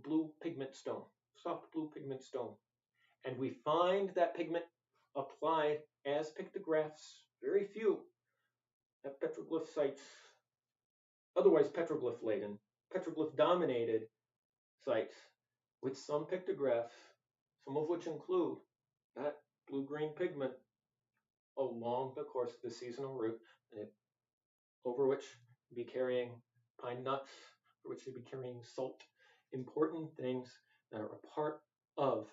blue pigment stone, soft blue pigment stone. And we find that pigment applied as pictographs, very few, at petroglyph sites, otherwise petroglyph-laden, petroglyph-dominated sites, with some pictographs, some of which include that blue-green pigment along the course of the seasonal route, over which you'd be carrying pine nuts, over which you'd be carrying salt, important things that are a part of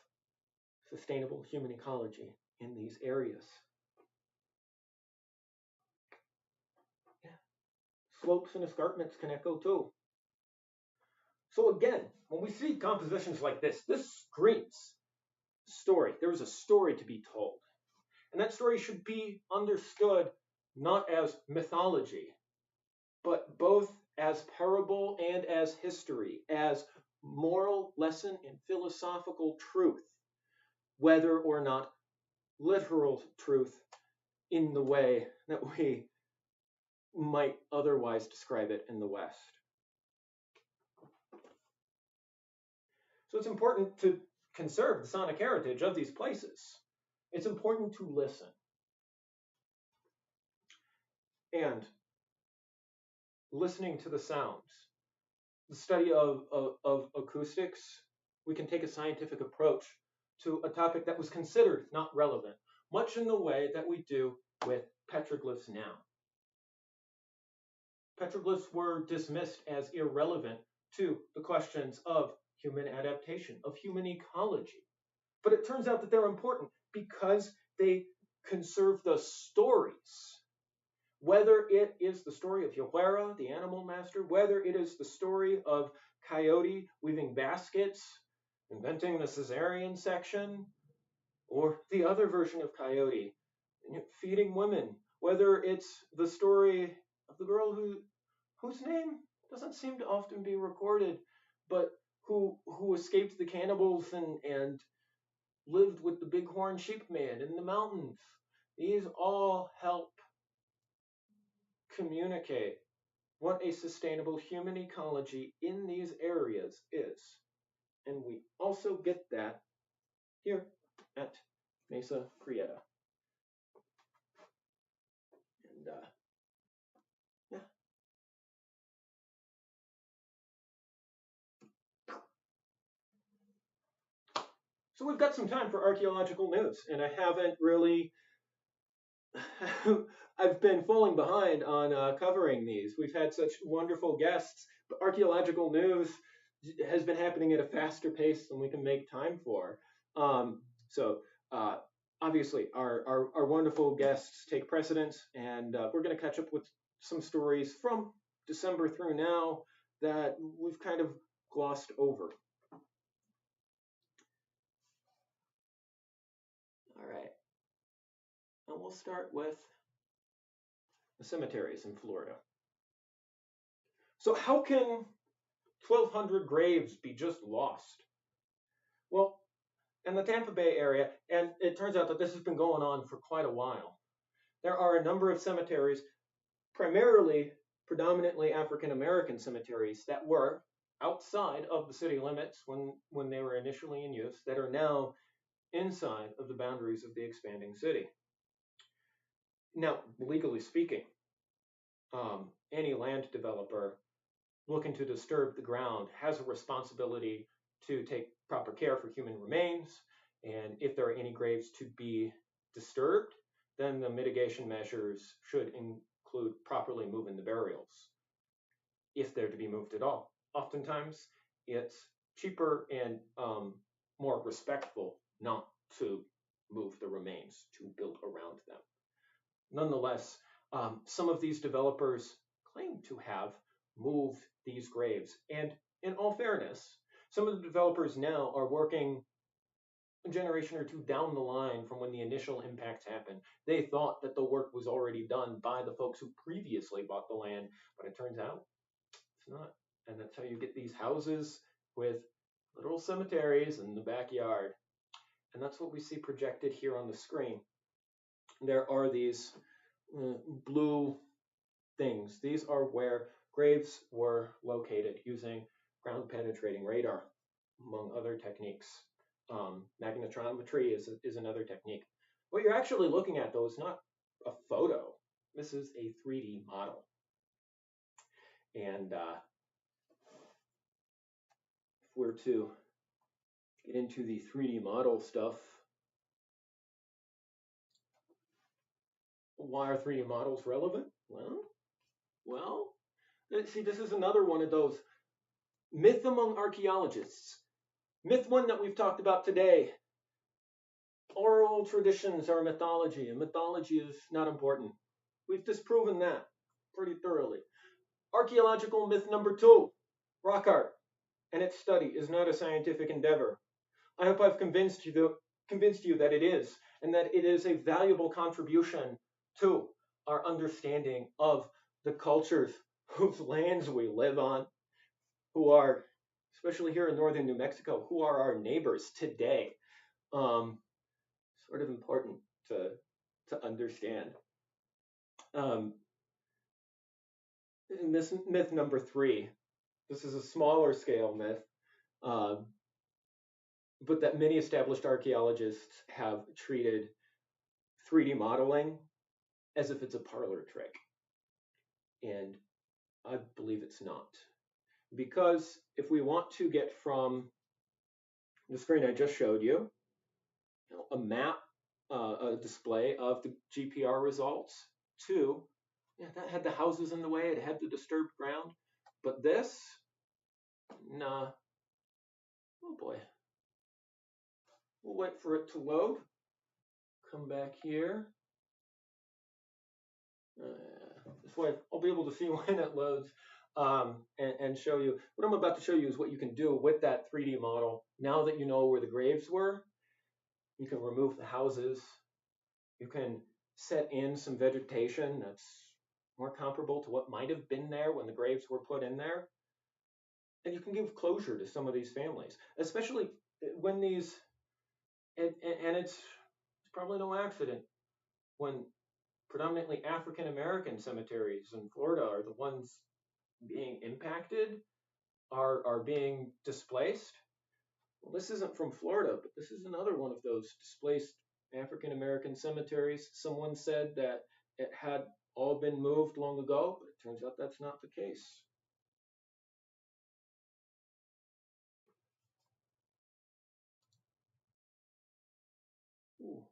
sustainable human ecology in these areas. Yeah. Slopes and escarpments can echo too. So again, when we see compositions like this screams story. There was a story to be told. And that story should be understood not as mythology, but both as parable and as history, as moral lesson and philosophical truth, whether or not literal truth in the way that we might otherwise describe it in the West. So it's important to conserve the sonic heritage of these places. It's important to listen. And listening to the sounds, the study of acoustics, we can take a scientific approach to a topic that was considered not relevant, much in the way that we do with petroglyphs now. Petroglyphs were dismissed as irrelevant to the questions of human adaptation, of human ecology. But it turns out that they're important because they conserve the stories. Whether it is the story of Gilbera, the animal master, whether it is the story of Coyote weaving baskets, inventing the cesarean section, or the other version of Coyote, feeding women, whether it's the story of the girl whose name doesn't seem to often be recorded, but who escaped the cannibals and lived with the bighorn sheep man in the mountains. These all help communicate what a sustainable human ecology in these areas is. And we also get that here at Mesa Prieta. And yeah. So we've got some time for archaeological news, and I haven't really I've been falling behind on covering these. We've had such wonderful guests, but archaeological news has been happening at a faster pace than we can make time for. So obviously, our wonderful guests take precedence, and we're going to catch up with some stories from December through now that we've kind of glossed over. All right. And we'll start with the cemeteries in Florida. So how can 1,200 graves be just lost? Well, in the Tampa Bay area, and it turns out that this has been going on for quite a while, there are a number of cemeteries, predominantly African-American cemeteries, that were outside of the city limits when they were initially in use, that are now inside of the boundaries of the expanding city. Now, legally speaking, any land developer looking to disturb the ground has a responsibility to take proper care for human remains, and if there are any graves to be disturbed, then the mitigation measures should include properly moving the burials, if they're to be moved at all. Oftentimes, it's cheaper and more respectful not to move the remains, to build around them. Nonetheless, some of these developers claim to have moved these graves. And in all fairness, some of the developers now are working a generation or two down the line from when the initial impacts happened. They thought that the work was already done by the folks who previously bought the land, but it turns out it's not. And that's how you get these houses with literal cemeteries in the backyard. And that's what we see projected here on the screen. There are these blue things. These are where graves were located using ground-penetrating radar, among other techniques. Magnetometry is another technique. What you're actually looking at, though, is not a photo. This is a 3D model. And if we're to get into the 3D model stuff, why are 3D models relevant? Well, see, this is another one of those myth among archaeologists. Myth one that we've talked about today. Oral traditions are mythology, and mythology is not important. We've disproven that pretty thoroughly. Archaeological myth number 2. Rock art and its study is not a scientific endeavor. I hope I've convinced you convinced you that it is, and that it is a valuable contribution to our understanding of the cultures whose lands we live on, who are, especially here in northern New Mexico, who are our neighbors today. Sort of important to understand. Myth number 3. This is a smaller scale myth, but that many established archaeologists have treated 3D modeling as if it's a parlor trick. And I believe it's not. Because if we want to get from the screen I just showed you, a map, a display of the GPR results, to, that had the houses in the way, it had the disturbed ground. But this, nah. Oh boy. We'll wait for it to load. Come back here. This way I'll be able to see when it loads, and show you. What I'm about to show you is what you can do with that 3D model. Now that you know where the graves were, you can remove the houses. You can set in some vegetation that's more comparable to what might have been there when the graves were put in there. And you can give closure to some of these families, especially when these, and it's probably no accident, when predominantly African American cemeteries in Florida are the ones being impacted, are being displaced. Well, this isn't from Florida, but this is another one of those displaced African American cemeteries. Someone said that it had all been moved long ago, but it turns out that's not the case. Ooh,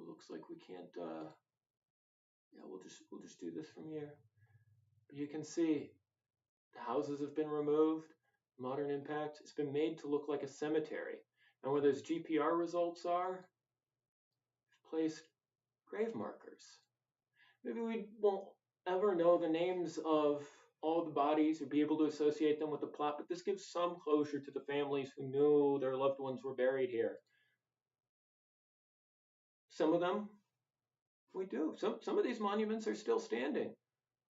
looks like we can't. Yeah, we'll just do this from here. But you can see the houses have been removed. Modern impact. It's been made to look like a cemetery. And where those GPR results are, placed grave markers. Maybe we won't ever know the names of all the bodies or be able to associate them with the plot, but this gives some closure to the families who knew their loved ones were buried here. Some of them, we do. Some of these monuments are still standing,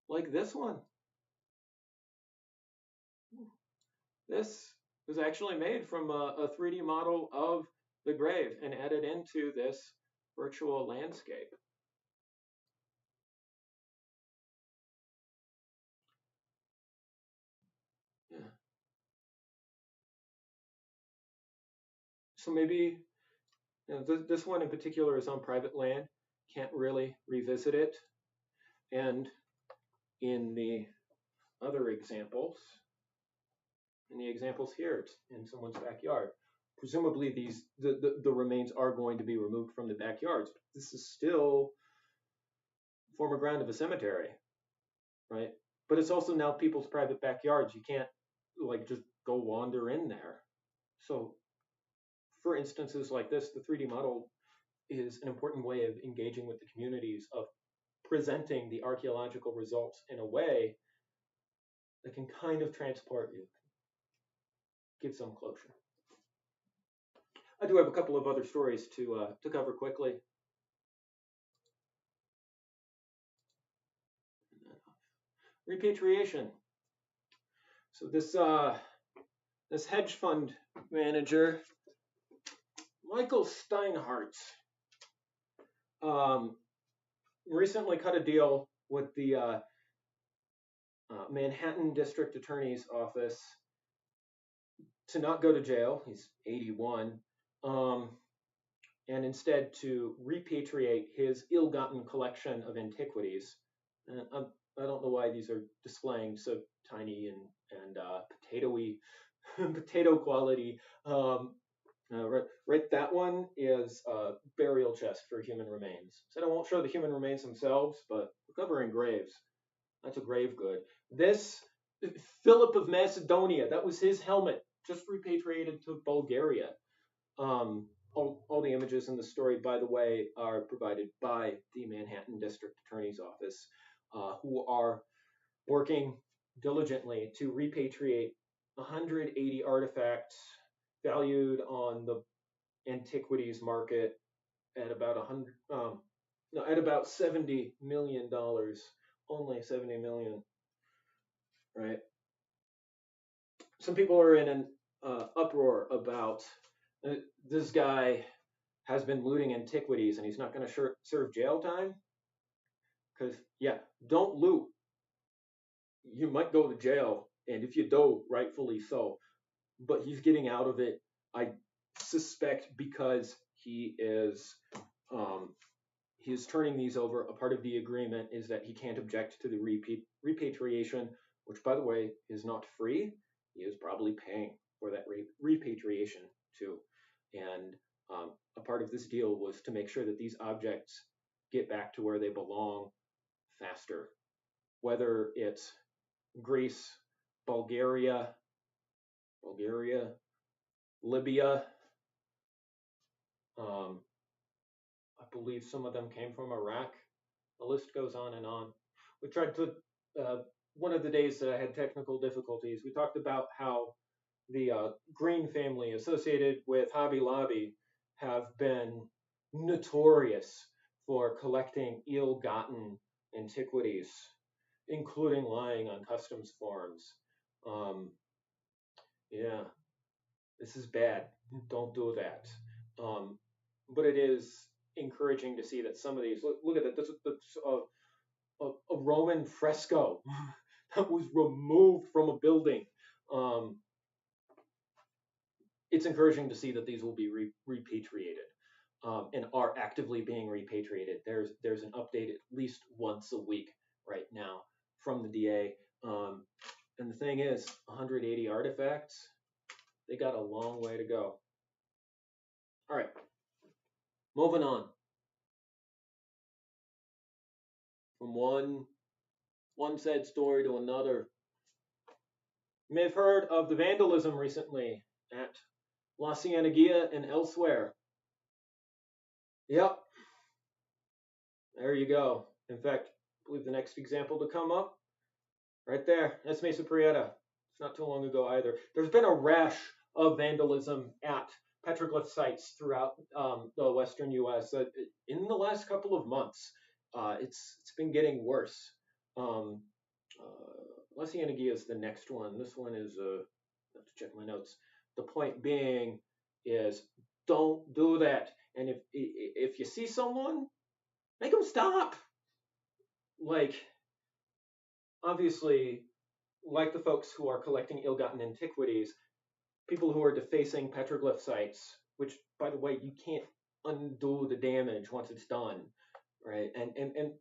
like this one. This was actually made from a 3D model of the grave and added into this virtual landscape. Yeah. So maybe, this one in particular is on private land, can't really revisit it. And in the other examples, here, it's in someone's backyard. Presumably the remains are going to be removed from the backyards. But this is still former ground of a cemetery, right? But it's also now people's private backyards. You can't just go wander in there. So for instances like this, the 3D model is an important way of engaging with the communities, of presenting the archaeological results in a way that can kind of transport you, give some closure. I do have a couple of other stories to cover quickly. Repatriation. So this hedge fund manager, Michael Steinhardt, recently cut a deal with the Manhattan District Attorney's Office to not go to jail. He's 81. And instead to repatriate his ill-gotten collection of antiquities. And I don't know why these are displaying so tiny and potatoy, potato quality. Right, that one is a burial chest for human remains. So I won't show the human remains themselves, but we're covering graves. That's a grave good. This, Philip of Macedonia, that was his helmet, just repatriated to Bulgaria. All the images in the story, by the way, are provided by the Manhattan District Attorney's Office, who are working diligently to repatriate 180 artifacts valued on the antiquities market at about at about $70 million, only 70 million, right? Some people are in an uproar about this guy has been looting antiquities and he's not going to serve jail time. Because, yeah, don't loot. You might go to jail, and if you do, rightfully so. But he's getting out of it, I suspect, because he's turning these over. A part of the agreement is that he can't object to the repatriation, which, by the way, is not free. He is probably paying for that repatriation too. And a part of this deal was to make sure that these objects get back to where they belong faster, whether it's Greece, Bulgaria, Libya. I believe some of them came from Iraq. The list goes on and on. We tried to, one of the days that I had technical difficulties, we talked about how the Green family associated with Hobby Lobby have been notorious for collecting ill-gotten antiquities, including lying on customs forms. Yeah, this is bad. Don't do that. But it is encouraging to see that some of these, look at that, that's a Roman fresco that was removed from a building. It's encouraging to see that these will be repatriated and are actively being repatriated. There's an update at least once a week right now from the DA. And the thing is, 180 artifacts, they got a long way to go. All right, moving on. From one sad story to another. You may have heard of the vandalism recently at La Cienegua and elsewhere. Yep. There you go. In fact, I believe the next example to come up, right there, that's Mesa Prieta. It's not too long ago either. There's been a rash of vandalism at petroglyph sites throughout the western U.S. In the last couple of months. It's been getting worse. La Cienegua is the next one. This one is, I have to check my notes. The point being is don't do that. And if you see someone, make them stop. Like, obviously, like the folks who are collecting ill-gotten antiquities, people who are defacing petroglyph sites, which, by the way, you can't undo the damage once it's done, right? And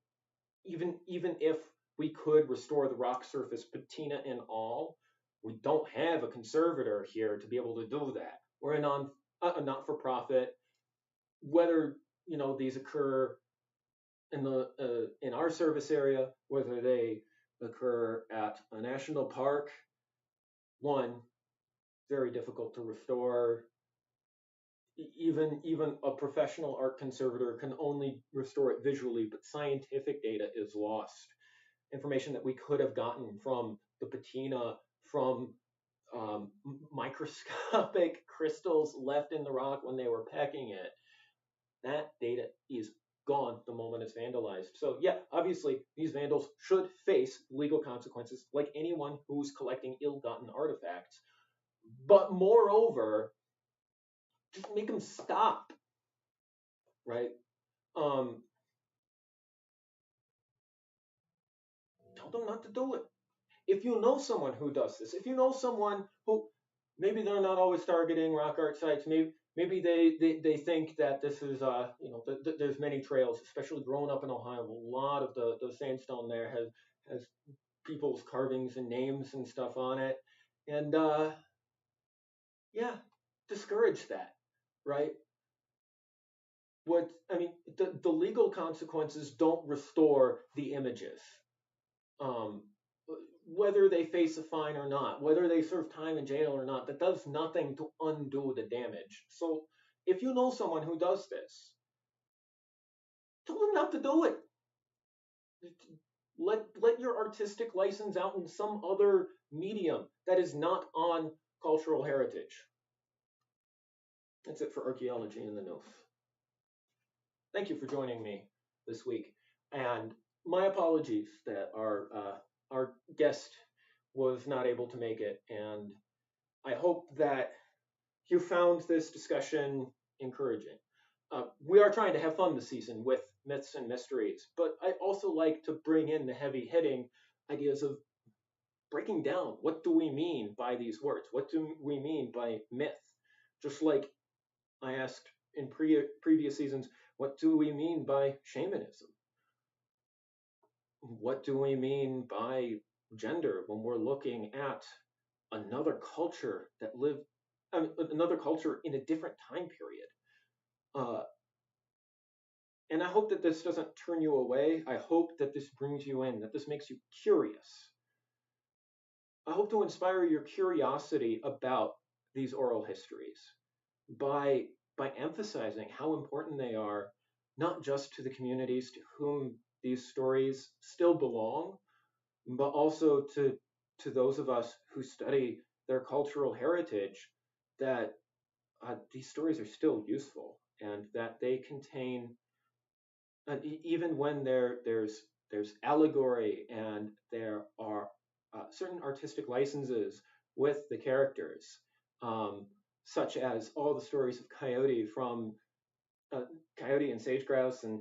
even if we could restore the rock surface patina and all, we don't have a conservator here to be able to do that. We're a not-for-profit. Whether these occur in our service area, whether they occur at a national park, one, very difficult to restore. Even a professional art conservator can only restore it visually, but scientific data is lost. Information that we could have gotten from the patina, from microscopic crystals left in the rock when they were packing it, that data is gone the moment it's vandalized. So yeah, obviously these vandals should face legal consequences like anyone who's collecting ill-gotten artifacts. But moreover, just make them stop, right? Tell them not to do it. If you know someone who does this, if you know someone who maybe they're not always targeting rock art sites, maybe they think that this is there's many trails, especially growing up in Ohio. A lot of the sandstone there has people's carvings and names and stuff on it, and yeah, discourage that, right? The legal consequences don't restore the images. Whether they face a fine or not, whether they serve time in jail or not, that does nothing to undo the damage. So if you know someone who does this, tell them not to do it. Let your artistic license out in some other medium that is not on cultural heritage. That's it for archaeology in the North. Thank you for joining me this week, and my apologies that our guest was not able to make it, and I hope that you found this discussion encouraging. We are trying to have fun this season with myths and mysteries, but I also like to bring in the heavy hitting ideas of breaking down what do we mean by these words? What do we mean by myth? Just like I asked in previous seasons, what do we mean by shamanism? What do we mean by gender when we're looking at another culture that lived, another culture in a different time period? And I hope that this doesn't turn you away. I hope that this brings you in, that this makes you curious. I hope to inspire your curiosity about these oral histories by emphasizing how important they are, not just to the communities to whom these stories still belong, but also to those of us who study their cultural heritage, that these stories are still useful and that they contain, even when there's allegory and there are certain artistic licenses with the characters, such as all the stories of Coyote from Coyote and Sage Grouse and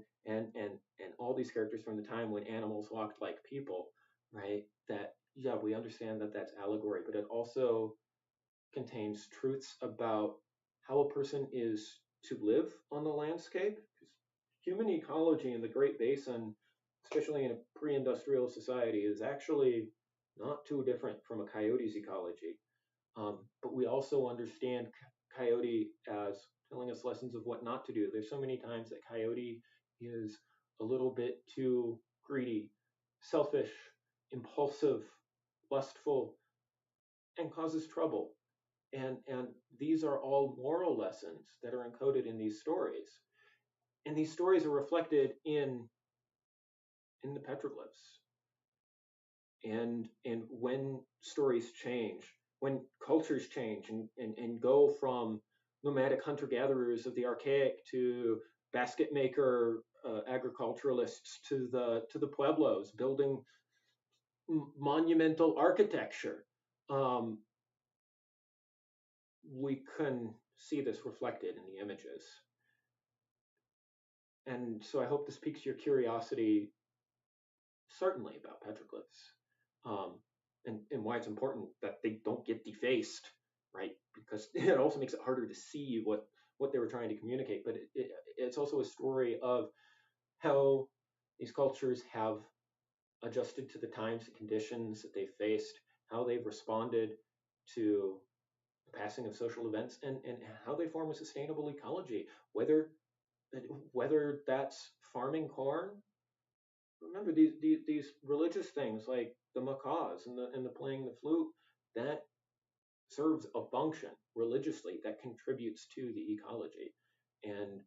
all these characters from the time when animals walked like people, right? That, yeah, we understand that that's allegory, but it also contains truths about how a person is to live on the landscape. Because human ecology in the Great Basin, especially in a pre-industrial society, is actually not too different from a coyote's ecology. But we also understand Coyote as telling us lessons of what not to do. There's so many times that Coyote is a little bit too greedy, selfish, impulsive, lustful, and causes trouble. And these are all moral lessons that are encoded in these stories. And these stories are reflected in the petroglyphs. And when stories change, when cultures change and go from nomadic hunter-gatherers of the archaic to basket maker agriculturalists to the pueblos building monumental architecture, we can see this reflected in the images. And so I hope this piques your curiosity, certainly about petroglyphs, and why it's important that they don't get defaced, right? Because it also makes it harder to see what they were trying to communicate. But it's also a story of how these cultures have adjusted to the times and conditions that they faced, how they've responded to the passing of social events, and how they form a sustainable ecology, whether that's farming corn. Remember these religious things like the macaws and the playing the flute, that serves a function religiously that contributes to the ecology, and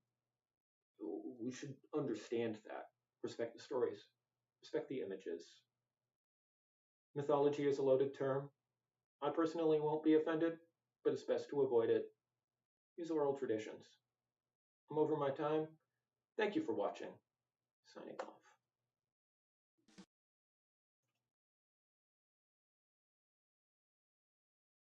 we should understand that, respect the stories, respect the images. Mythology is a loaded term. I personally won't be offended, but it's best to avoid it. These are oral traditions. I'm over my time. Thank you for watching. Signing off.